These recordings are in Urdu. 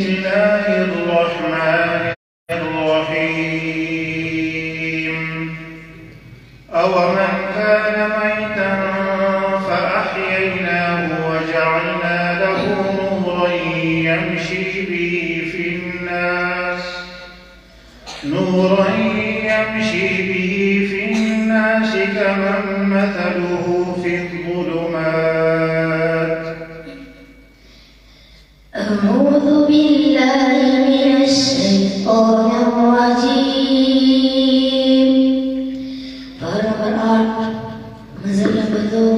الله الرحمن الرحيم أومن كان ميتا فأحييناه وجعلنا له نورا يمشي به في الناس كمن مثله في الظلمات. أعوذ بالله من الشيطان الرجيم. Para berart Mazal number 2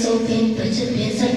165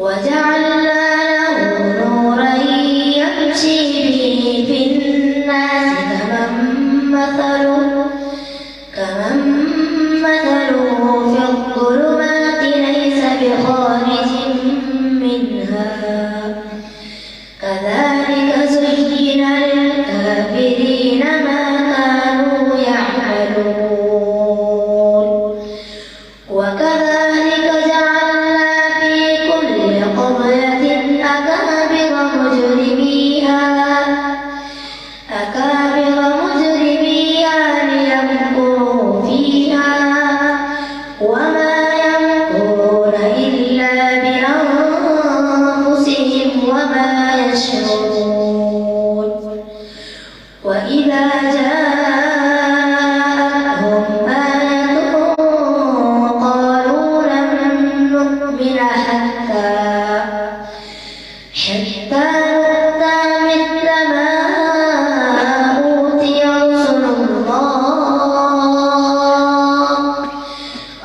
وجعلنا له نورا يمشي به في الناس كمن مثله في الظلمات ليس بخارج منها كذلك زين للكافرين ما كانوا يعملون وكذلك جعلنا في كل قرية أكابر مجرميها ليمكروا فيها وما يمكرون إلا بأنفسهم وما يشعرون. وإذا جاءهم آية قالوا لن نؤمن حتى نؤتى مثل ما أوتي رسل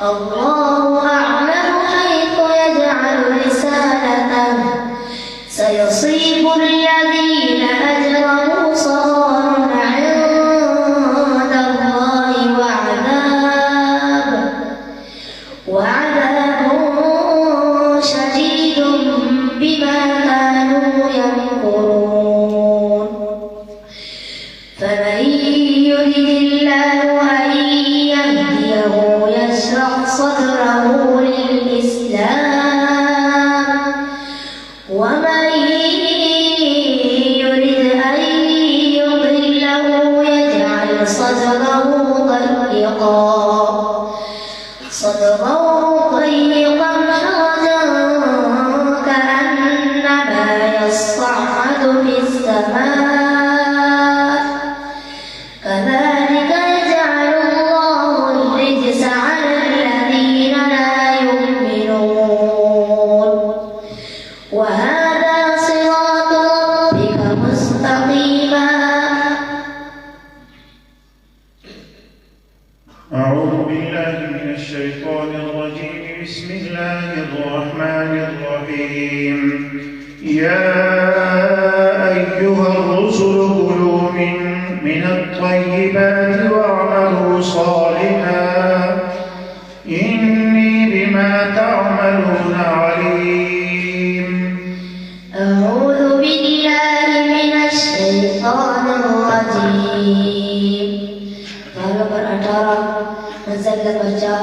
الله أعلم حيث يجعل رسالته سيصيب الذين أجرموا صغار عند الله وعذاب شديد بما كانوا يمكرون. فمن يرد الله أن يهديه يشرح صدره للإسلام ومن يرد أن يضله يجعل صدره ضيقا حرجا كأنما يصعد في السماء كذلك يجعل الله الرجس على الذين لا يؤمنون. وهذا صراط ربك مستقيما. أعوذ بالله من الشيطان الرجيم. بسم الله الرحمن الرحيم. يا أيها الرسل كلوا من الطيبات واعملوا صالحا إني بما تعملون عليم. أعوذ بالله من الشيطان الرجيم. Para berantara Mazal number 4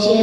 6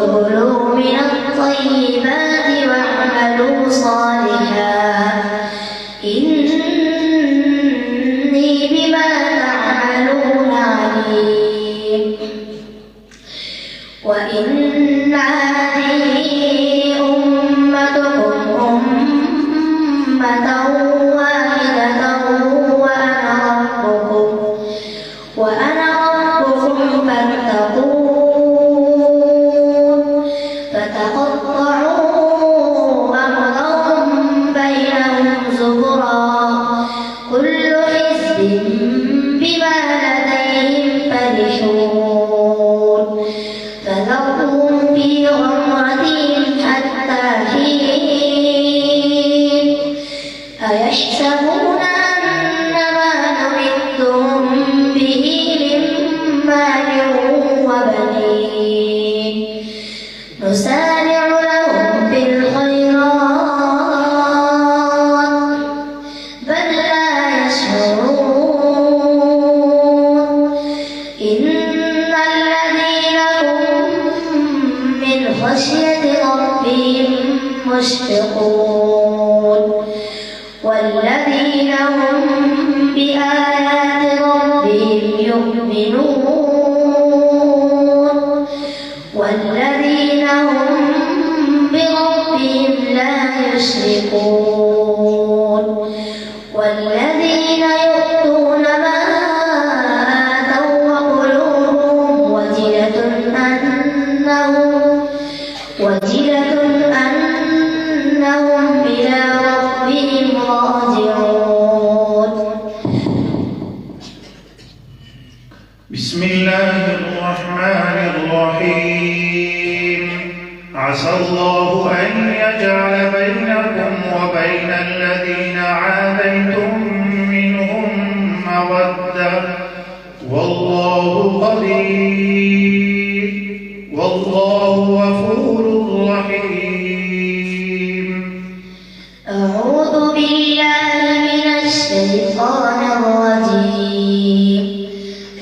كلوا من الطيبات واعملوا صالحا إني بما تعملون عليم. وإن هذه أمتكم أمة واحدة وأنا ربكم فاتقون. فتقطعوا أمرهم بينهم زبرا كل حزب بما لديهم مشفقون والذين هم بآيات ربهم يؤمنون والذين هم بربهم لا يشركون والذين يؤتون ما آتوا وقلوبهم وجلة أنهم إلى ربهم راجعون. بسم الله الرحمن الرحيم. عسى الله أن يجعل بينكم وبين الذين عاديتم منهم مودة والله قدير والله غفور رحيم. أعوذ بالله من الشيطان الرجيم.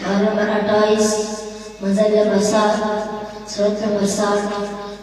Ayat nomor 28 Mazal Basar Surat nomor 7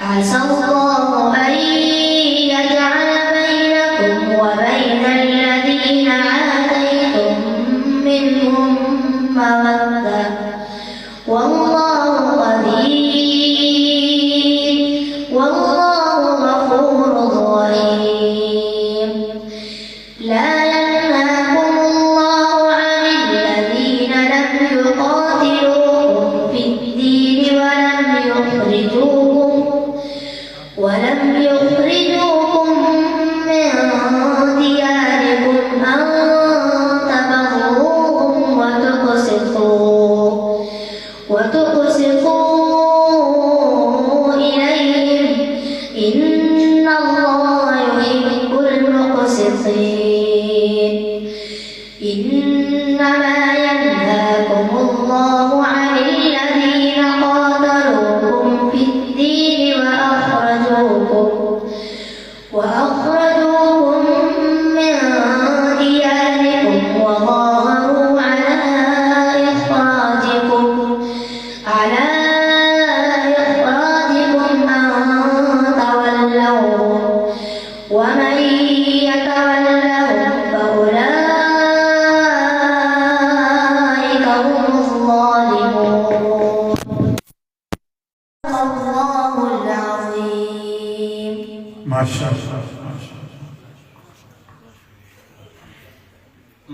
عسى الله أن يجعل بينكم وبين الذين عاديتم منهم مودة والله قدير والله غفور رحيم. لا ينهاكم الله عن الذين لم يقاتلوكم في الدين ولم يخرجوكم من دياركم أن تبروهم وتقسطوا إليهم إن الله يحب المقسطين. إنما ينهاكم الله عن الذين قاتلوكم في الدين وأخرجوكم من دياركم وظاهروا على إخراجكم أن تولوهم ومن يتولهم فأولئك هم الظالمون. الله العظيم.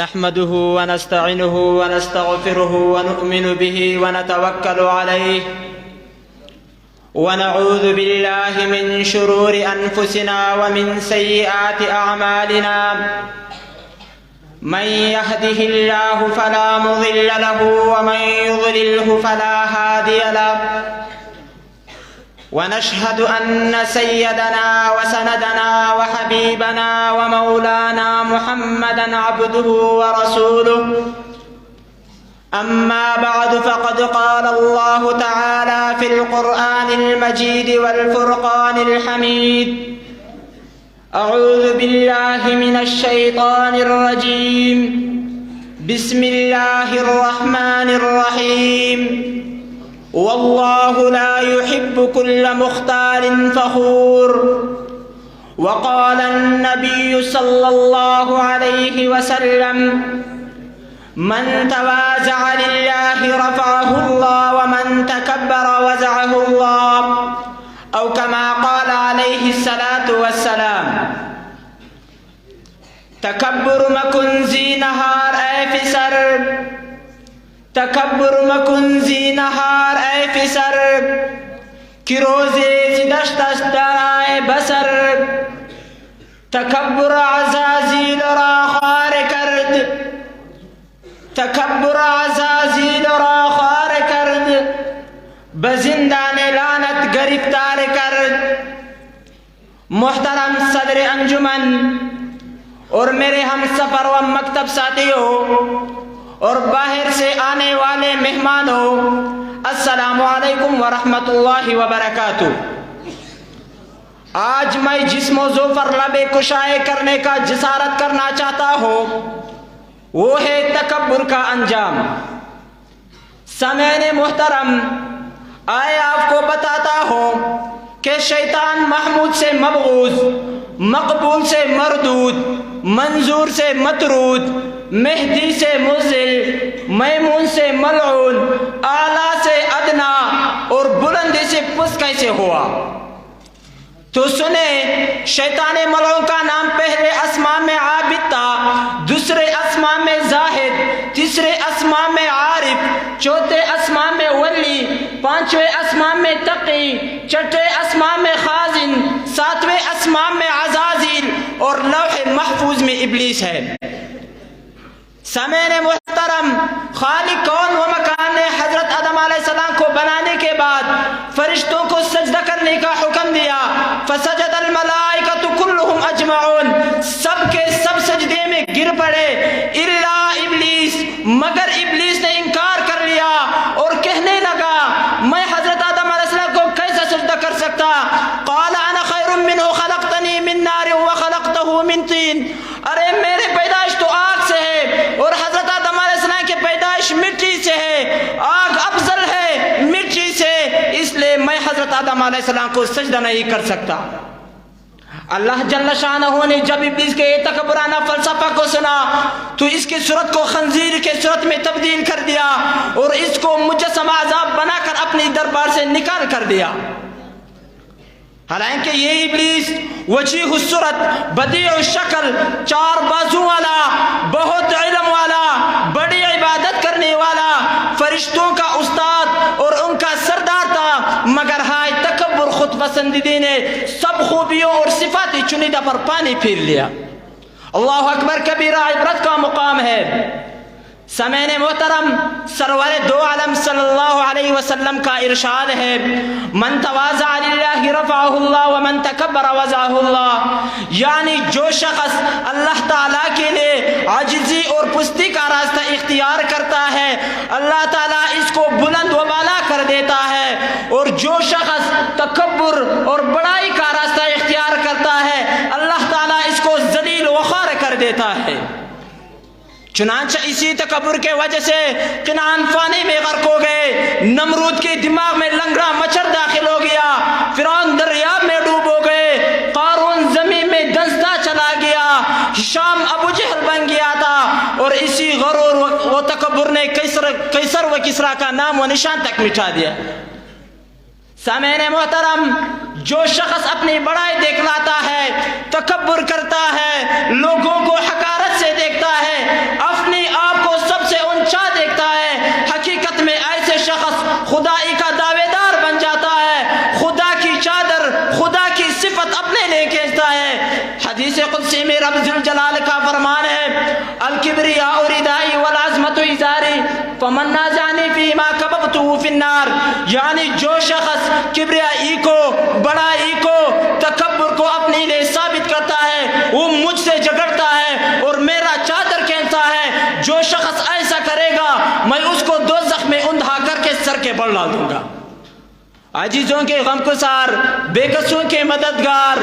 نحمده ونستعينه ونستغفره ونؤمن به ونتوكل عليه ونعوذ بالله من شرور أنفسنا ومن سيئات أعمالنا. من يهده الله فلا مضل له ومن يضلله فلا هادي له. ونشهد أن سيدنا وسندنا وحبيبنا ومولانا محمدًا عبده ورسوله. أما بعد فقد قال الله تعالى في القرآن المجيد والفرقان الحميد. أعوذ بالله من الشيطان الرجيم. بسم الله الرحمن الرحيم. والله لا يحب كل مختال فخور. وقال النبي صلى الله عليه وسلم من تواضع لله رفعه الله ومن تكبر وزعه الله أو كما قال عليه الصلاة والسلام. تكبر مكن زي نهار أي في سر. تكبر مكن زي نهار أي في سر. که روزی زدشتش دارای بسر تکبر عزازیل را خوار کرد، تکبر عزازیل را خوار کرد، به زندان لعنت گرفتار کرد. محترم صدر انجمن اور میرے ہم سفر و مکتب ساتھیوں اور باہر سے آنے والے مہمانوں، السلام علیکم ورحمۃ اللہ وبرکاتہ۔ آج میں جس موضوع پر لب کشائے کرنے کا جسارت کرنا چاہتا ہوں وہ ہے تکبر کا انجام۔ سامعین محترم، آئے آپ کو بتاتا ہوں کہ شیطان محمود سے مبغوض، مقبول سے مردود، منظور سے مطرود، مہدی سے مذل، میمون سے ملعون، اعلیٰ سے ادنا اور بلندی سے پس کیسے ہوا؟ تو سنیں، شیطان ملعون کا نام پہلے اسماء میں عابد تھا، دوسرے اسماء میں زاہد، تیسرے اسماء میں عارف، چوتھے اسماء میں ولی، پانچویں اسماء میں تقی، چھٹے اسماء میں خازن، ساتویں اسماء میں عزازیل اور لوح محفوظ میں ابلیس ہے۔ سامعین محترم، خالق کون و مکان نے حضرت آدم علیہ السلام کو بنانے کے بعد فرشتوں کو سجدہ کرنے کا حکم دیا، فسجد الملائکۃ کلہم اجمعون، سب کے سب سجدے میں گر پڑے الا ابلیس، مگر ابلیس نے انکار کر لیا اور کہنے لگا میں حضرت آدم علیہ السلام کو کیسے سجدہ کر سکتا؟ قال انا خیر منہ خلقتنی من نار وخلقتہ من طین، ارے میرے پیدائش تو آگ سے ہے اور حضرت آدم علیہ السلام کی پیدائش مٹی سے ہے، آگ افضل ہے مٹی سے، اس لیے میں حضرت آدم علیہ السلام کو سجدہ نہیں کر سکتا۔ اللہ جل شانہ نے جب ابلیس کے تکبرانہ فلسفہ کو سنا تو اس کی صورت کو خنزیر کے صورت میں تبدیل کر دیا اور اس کو مجسمہ عذاب بنا کر اپنی دربار سے نکال کر دیا۔ حالانکہ یہ ابلیس وجیح الصورت، بدیع الشکل، چار بازو والا، بہت علم والا، بڑی عبادت کرنے والا، فرشتوں کا استاد اور ان کا سردار تھا، مگر ہائے تکبر خود پسندیدی نے سب خوبیوں اور صفات چنیدہ پر پانی پھیر لیا۔ اللہ اکبر کبیرہ، عبرت کا مقام ہے۔ سامعین محترم، سرور دو عالم صلی اللہ علیہ وسلم کا ارشاد ہے، من تواضع للہ رفعہ اللہ ومن تکبر وضعہ اللہ، یعنی جو شخص اللہ تعالیٰ کے لیے عاجزی اور پستی کا راستہ اختیار کرتا ہے اللہ تعالیٰ اس کو بلند و بالا کر دیتا ہے، اور جو شخص تکبر اور بڑائی کا راستہ اختیار کرتا ہے اللہ تعالیٰ اس کو ذلیل و خوار کر دیتا ہے۔ چنانچہ اسی تکبر کے وجہ سے کنعان فانی میں غرق ہو گئے، نمرود کے دماغ میں لنگڑا مچھر داخل ہو گیا، فرعون دریاب میں ڈوب ہو گئے، قارون زمین میں دنستا چلا گیا، ہشام ابو جہل بن گیا تھا، اور اسی غرور و تکبر نے قیصر و کسریٰ کا نام و نشان تک مٹا دیا۔ سامعین محترم، جو شخص اپنی بڑائی دکھلاتا ہے، تکبر کرتا ہے، لوگوں کو حقارت سے دیکھتا ہے، اپنی آپ کو سب سے اونچا دیکھتا ہے، حقیقت میں ایسے شخص خدائی کا دعوے دار بن جاتا ہے، خدا کی چادر، خدا کی صفت اپنے لے کھینچتا ہے۔ حدیث قدسی میں رب ذوالجلال کا فرمان ہے، الکبریاء ردائی والعظمت ازاری فمن نازعنی فیما کببتہ فی النار، یعنی جو شخص کبریائی کو، بڑائی کو، تکبر کو اپنے لیے ثابت کرتا ہے وہ مجھ سے جھگڑتا ہے اور میرا چادر کھینچتا ہے۔ جو شخص ایسا کرے گا میں اس کو دوزخ میں اندھا کر کے سر کے بل ڈال دوں گا۔ عاجزوں کے غمگسار، بے کسوں کے مددگار،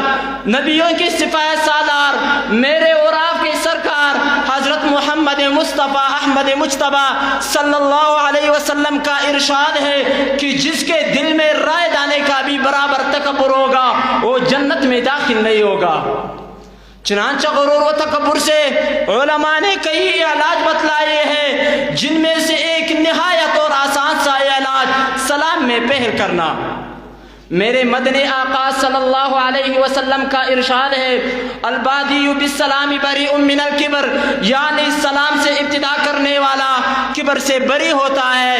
نبیوں کی سپاہ سالار، میرے اور آپ کے سرکار حضرت محمد مصطفیٰ احمد مجتبیٰ صلی اللہ علیہ وسلم کا ارشاد ہے کہ جس کے دل میں رائے دانے کا بھی برابر تکبر ہوگا وہ جنت میں داخل نہیں ہوگا۔ چنانچہ غرور و تکبر سے علماء نے کئی علاج بتلائے ہیں، جن میں سے ایک نہایت اور آسان سا علاج سلام میں پہل کرنا۔ میرے مدنی آقا صلی اللہ علیہ وسلم کا ارشاد ہے، البادی بالسلام بریء من الکبر، یعنی سلام سے ابتدا کرنے والا کبر سے بری ہوتا ہے۔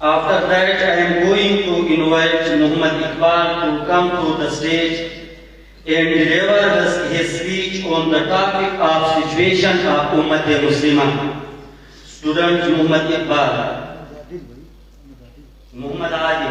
After that, I am going to invite Muhammad Iqbal to come to the stage and deliver his speech on the topic of situation of Ummat Muslimah. Student Muhammad Iqbal, Muhammad Ali.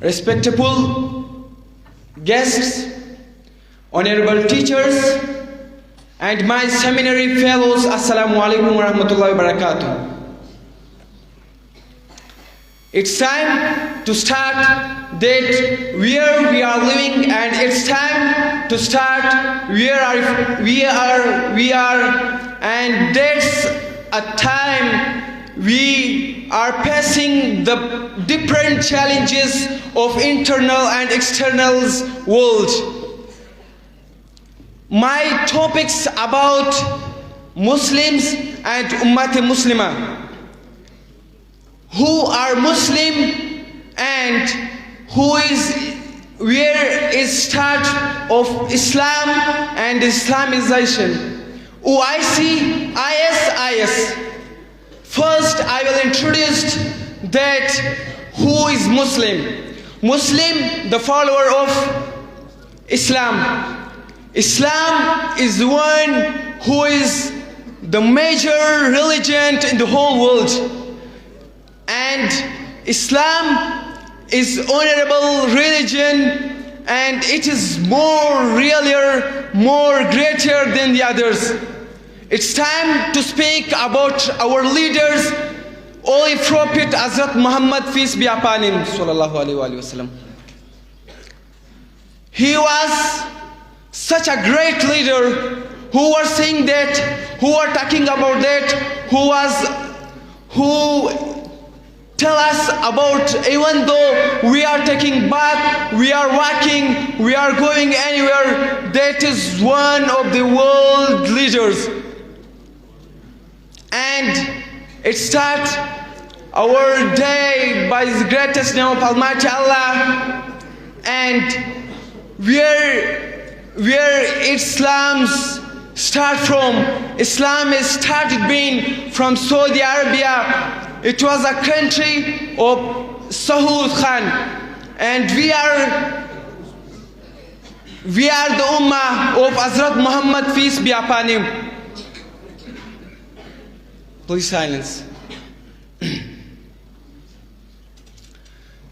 Respectable guests, honorable teachers, and my seminary fellows, Assalamu alaikum wa rahmatullahi wa barakatuh. It's time to start that where we are living, and it's time to start where we are, and that's a time we are facing the different challenges of internal and external world. My topics about Muslims and Ummat Muslimah. Who are Muslim and where is start of Islam and Islamization. OIC, IS. First I will introduce that who is Muslim. Muslim, the follower of Islam. Islam is the one who is the major religion in the whole world. And Islam is honorable religion, and it is more realer, more greater than the others. It's time to speak about our leaders, Holy Prophet Hazrat Muhammad, peace be upon him, sallallahu alaihi wasallam. He was such a great leader who was saying that, who are talking about that, who tell us about, even though we are taking bath, we are walking, we are going anywhere, that is one of the world leaders. And it starts our day by the greatest name of Almighty Allah, and where Islam's start from. Islam is started being from Saudi Arabia. It was a country of Saud Khan, and we are the Ummah of Hazrat Muhammad, peace be upon him. Please silence.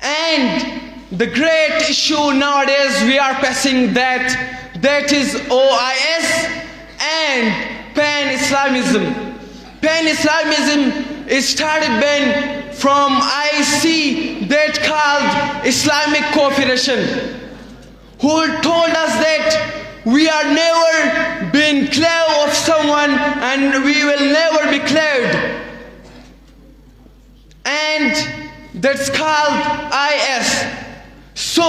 And the great issue nowadays we are facing that is OIS and Pan-Islamism. Pan-Islamism is started been from IC, that called Islamic Cooperation, who told us that we are never been clear of someone and we will never be cleared. And that's called IS. So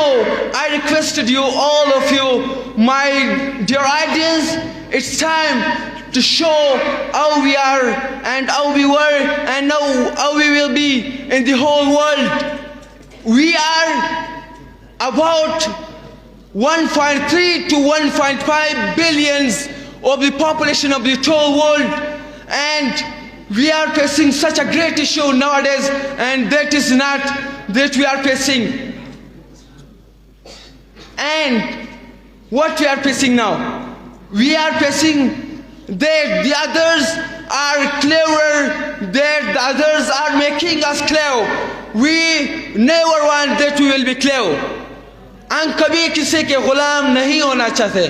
I requested you, all of you, my dear audience, it's time to show how we are and how we were and how we will be in the whole world. We are about 1.3 to 1.5 billions of the population of the whole world, and we are facing such a great issue nowadays, and that is not that we are facing. And what we are facing now? We are facing that the others are cleverer, that the others are making us clever. We never want that we will be clever. ہم کبھی کسی کے غلام نہیں ہونا چاہتے.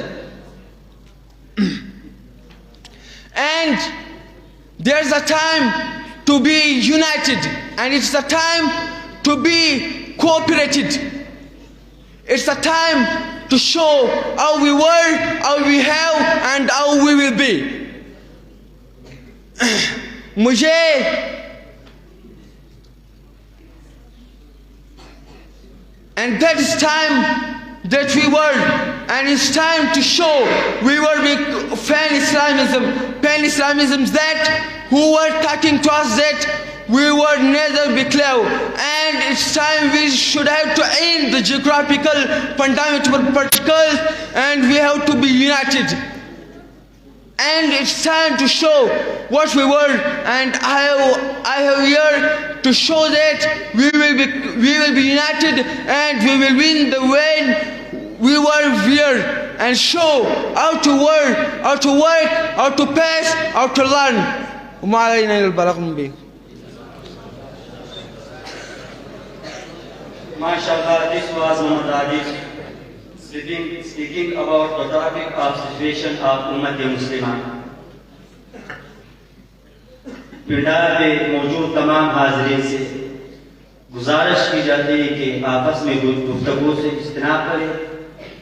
And there's a time to be united, and it's a time to be cooperated. It's a time to show how we were, how we have, and how we will be. And that is time that we were, and it's time to show we were with pan-Islamism that who were talking to us that we were neither be clear, and it's time we should have to end the geographical fundamental particles, and we have to be united. And it's time to show what we were, and I have here to show that we will be united, and we will win the way we were here, and show how to work, how to pass, how to learn. MashaAllah, this was Muhammad Adil speaking about the topic of situation of Ummat-e-Muslimah. پنڈال میں موجود تمام حاضرین سے گزارش کی جاتی ہے کہ آپس میں گفتگو سے اجتناب کریں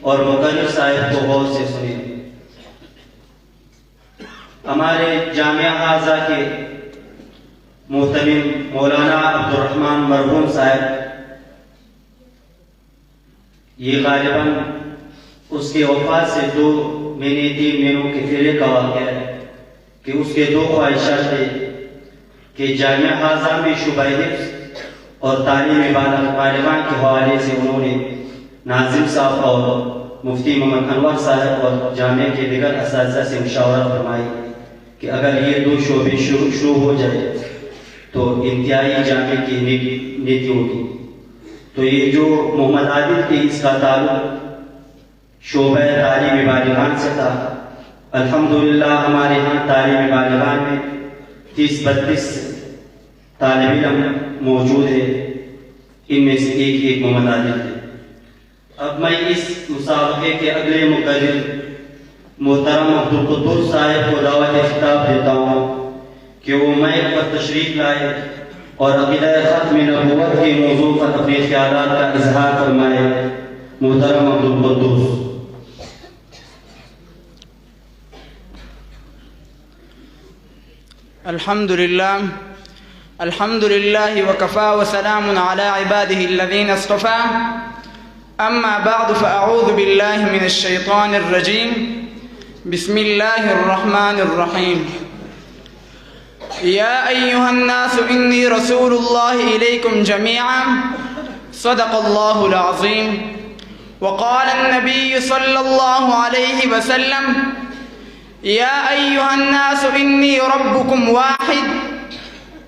اور مقرر صاحب کو غور سے سنیں. ہمارے جامعہ حاضہ کے محتمم مولانا عبدالرحمن مرحوم صاحب، یہ غالباً اس کے وفات سے 2 مہینے 3 مہینوں کے پہلے کا واقعہ ہے کہ اس کے 2 خواہشات تھے کہ جامعہ حاضہ میں شعبہ حفظ اور تعلیم طالبان کے حوالے سے انہوں نے ناظم صاحب اور مفتی محمد انور صاحب اور جامعہ کے دیگر اساتذہ سے مشاورت فرمائی کہ اگر یہ 2 شعبے شروع ہو جائے تو انتہائی جامعہ کی نیتی ہوگی. تو یہ جو محمد عادل کے اس کا تعلق شعبہ تعلیم بالغان سے تھا. الحمدللہ ہمارے ہاں تعلیم بالغان میں 30-32 طالب علم موجود ہے، ان میں سے ایک محمد عادل تھے. اب میں اس مسابقے کے اگلے مقرر محترم عبدالقدوس صاحب کو دعوت خطاب دیتا ہوں کہ وہ مائک پر تشریف لائے اور عقیدہ ختم نبوت کے موضوع پر اپنے خیالات کا اظہار فرمائے. محترم عبدالقدوس. الحمد لله وكفى وسلام على عباده الذين اصطفى. أما بعد فأعوذ بالله من الشيطان الرجيم. بسم الله الرحمن الرحيم. يا أيها الناس إني رسول الله إليكم جميعا. صدق الله العظيم. وقال النبي صلى الله عليه وسلم: يا أيها الناس إني ربكم واحد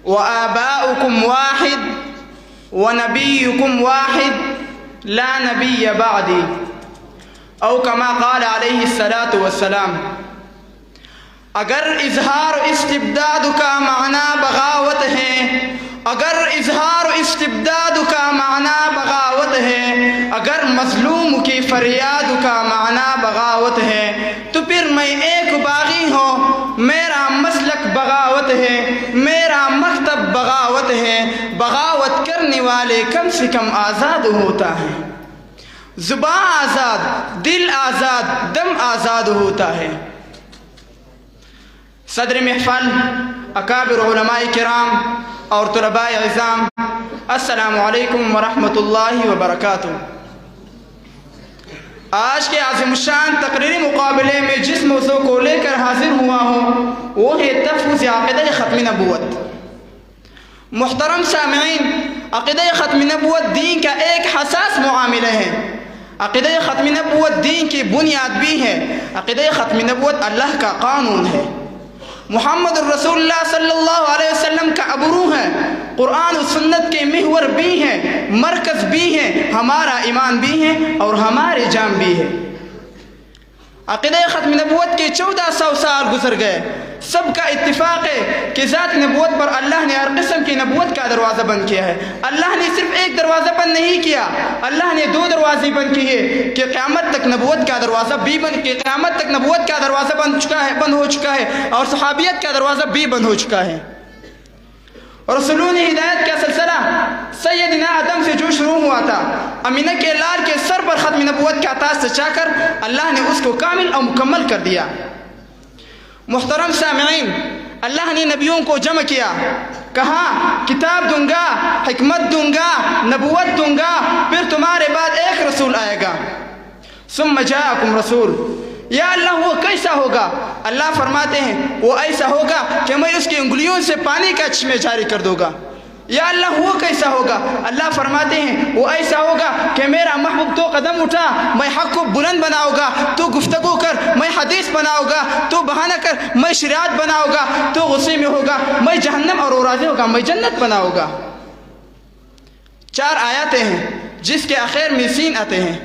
وآباؤكم واحد ونبيكم واحد لا نبي بعدي، او كما قال عليه الصلاة والسلام. اگر اظہار استبداد کا معنی بغاوت ہے، اگر اظہار استبداد کا معنی بغاوت ہے، اگر مظلوم کی فریاد کا معنی بغاوت ہے، تو پھر میں ایک باغی ہوں، میرا مسلک بغاوت ہے، میرا مکتب بغاوت ہے. بغاوت کرنے والے کم سے کم آزاد ہوتا ہے، زبان آزاد، دل آزاد، دم آزاد ہوتا ہے. صدر محفل، اکابر علماء کرام اور طلباء عظام، السلام علیکم ورحمۃ اللہ وبرکاتہ. آج کے عظیم الشان تقریری مقابلے میں جس موضوع کو لے کر حاضر ہوا ہوں وہ ہے تفویض عقیدہ ختم نبوت۔ محترم سامعین، عقیدہ ختم نبوت دین کا ایک حساس معاملہ ہے۔ عقیدہ ختم نبوت دین کی بنیاد بھی ہے۔ عقیدہ ختم نبوت اللہ کا قانون ہے، محمد الرسول اللہ صلی اللہ علیہ وسلم کا ابرو ہے، قرآن و سنت کے محور بھی ہیں، مرکز بھی ہیں، ہمارا ایمان بھی ہے اور ہمارے جان بھی ہے۔ عقیدہ ختم نبوت کے 1400 سال گزر گئے، سب کا اتفاق ہے کہ ذات نبوت پر اللہ نے ہر قسم کی نبوت کا دروازہ بند کیا ہے۔ اللہ نے صرف ایک دروازہ بند نہیں کیا، اللہ نے 2 دروازے بند کیے کہ قیامت تک نبوت کا دروازہ بھی بند، کہ قیامت تک نبوت کا دروازہ بند ہو چکا ہے اور صحابیت کا دروازہ بھی بند ہو چکا ہے۔ رسولوں نے ہدایت کا سلسلہ سیدنا آدم سے جو شروع ہوا تھا، امینہ کے لال کے سر پر ختم نبوت کا تاج سجا کر اللہ نے اس کو کامل اور مکمل کر دیا۔ محترم سامعین، اللہ نے نبیوں کو جمع کیا، کہا کتاب دوں گا، حکمت دوں گا، نبوت دوں گا، پھر تمہارے بعد ایک رسول آئے گا۔ ثم جاءکم رسول، یا اللہ وہ کیسا ہوگا؟ اللہ فرماتے ہیں وہ ایسا ہوگا کہ میں اس کی انگلیوں سے پانی کا چشمے جاری کر دوں گا۔ یا اللہ وہ کیسا ہوگا؟ اللہ فرماتے ہیں وہ ایسا ہوگا کہ میرا محبوب تو قدم اٹھا میں حق کو بلند بناؤں گا، تو گفتگو کر میں حدیث بناؤں گا، تو بہانہ کر میں شریعت بناؤں گا، تو غصے میں ہوگا میں جہنم اور راضی ہوگا میں جنت بناؤں گا۔ 4 آیاتیں ہیں جس کے آخر میں سین آتے ہیں۔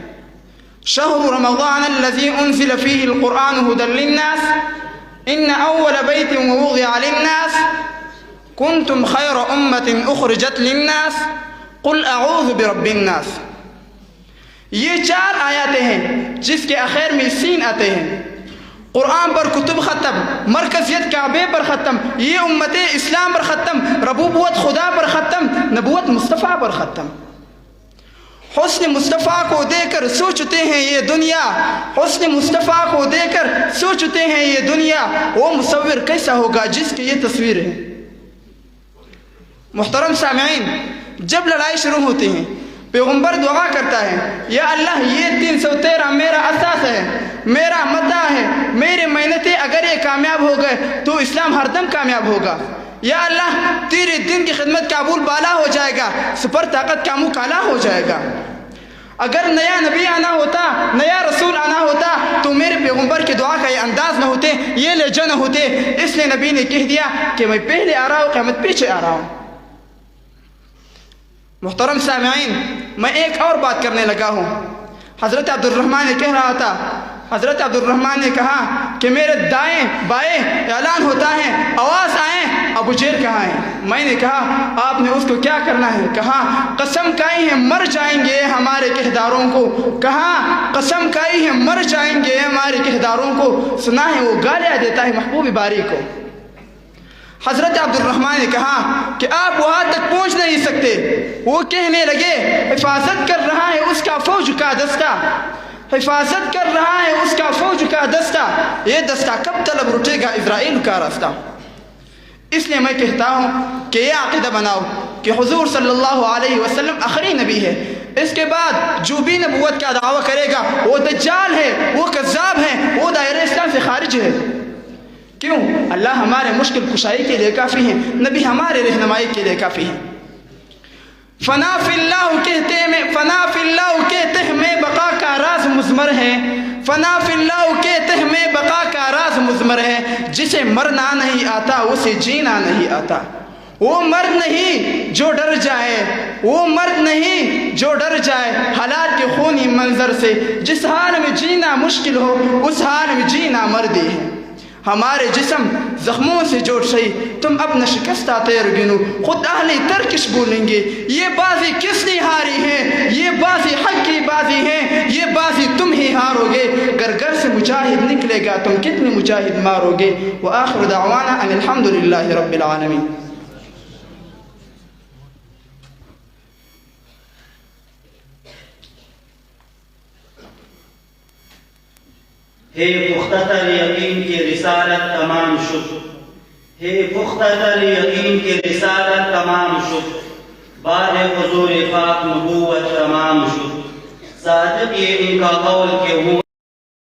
شهر رمضان الذي أنزل فيه القرآن هدى للناس إن أول بيت ووضع للناس كنتم خير أمة أخرجت للناس قل أعوذ برب الناس۔ یہ 4 آیاتیں ہیں جس کے آخر میں سین آتے ہیں۔ قرآن پر کتب ختم، مرکزیت کعبے پر ختم، یہ امت اسلام پر ختم، ربوبیت خدا پر ختم، نبوت مصطفیٰ پر ختم۔ حسن مصطفیٰ کو دے کر سوچتے ہیں یہ دنیا، حسن مصطفیٰ کو دے کر سوچتے ہیں یہ دنیا، وہ مصور کیسا ہوگا جس کی یہ تصویر ہے۔ محترم سامعین، جب لڑائی شروع ہوتی ہے پیغمبر دعا کرتا ہے، یا اللہ یہ 313 میرا اساس ہے، میرا مدعا ہے، میرے محنتیں اگر یہ کامیاب ہو گئے تو اسلام ہر دم کامیاب ہوگا۔ یا اللہ تیرے دین کی خدمت کا بول بالا ہو جائے گا، سپر طاقت کا منہ کالا ہو جائے گا۔ اگر نیا نبی آنا ہوتا، نیا رسول آنا ہوتا تو میرے پیغمبر کے دعا کا یہ انداز نہ ہوتے، یہ لہجہ نہ ہوتے، اس لیے نبی نے کہہ دیا کہ میں پہلے آ رہا ہوں، قیامت پیچھے آ رہا ہوں۔ محترم سامعین، میں ایک اور بات کرنے لگا ہوں۔ حضرت عبد الرحمن نے کہہ رہا تھا، حضرت عبد الرحمن نے کہا کہ میرے دائیں بائیں اعلان ہوتا ہے، آواز آئیں ابو جہل کہاں ہیں؟ میں نے کہا آپ نے اس کو کیا کرنا ہے؟ کہا قسم کھائی ہے مر جائیں گے ہمارے کہداروں کو، کہا قسم کھائی ہے مر جائیں گے ہمارے کہداروں کو، سنا ہے وہ گالیاں دیتا ہے محبوب باری کو۔ حضرت عبد الرحمن نے کہا کہ آپ وہاں تک پہنچ نہیں سکتے۔ وہ کہنے لگے حفاظت کر رہا ہے اس کا فوج کا دستہ، حفاظت کر رہا ہے اس کا فوج کا دستہ، یہ دستہ کب طلب رٹے گا اسرائیل کا راستہ۔ اس لیے میں کہتا ہوں کہ یہ عقیدہ بناؤ کہ حضور صلی اللہ علیہ وسلم آخری نبی ہے، اس کے بعد جو بھی نبوت کا دعویٰ کرے گا وہ دجال ہے، وہ کذاب ہے، وہ دائرہ اسلام سے خارج ہے۔ کیوں؟ اللہ ہمارے مشکل کشائی کے لیے کافی ہیں، نبی ہمارے رہنمائی کے لیے کافی ہیں۔ فنا فی اللہ کہتے میں، فنا فی اللہ کے تہ میں بقا کا راز مضمر ہے، فنا فی اللہ کے تہ میں بقا کا راز مضمر ہے، جسے مرنا نہیں آتا اسے جینا نہیں آتا۔ وہ مرد نہیں جو ڈر جائے، وہ مرد نہیں جو ڈر جائے حالات کے خونی منظر سے، جس حال میں جینا مشکل ہو اس حال میں جینا مردی ہے۔ ہمارے جسم زخموں سے جوڑ سہی، تم اپنا شکستہ تیر گنو، خود اہل ترکش بولیں گے یہ بازی کس نے ہاری ہے، یہ بازی حق کی بازی ہے، یہ بازی تم ہی ہارو گے، گھر سے مجاہد نکلے گا تم کتنے مجاہد مارو گے۔ وآخر دعوانا ان الحمدللہ رب العالمین۔ ہے پختہ تر یقین کی رسالت تمام شد، ہے پختہ تر یقین کی رسالت تمام شد، بعد حضور پاک نبوت تمام شد، صادق یہ ان کا قول کہ وہ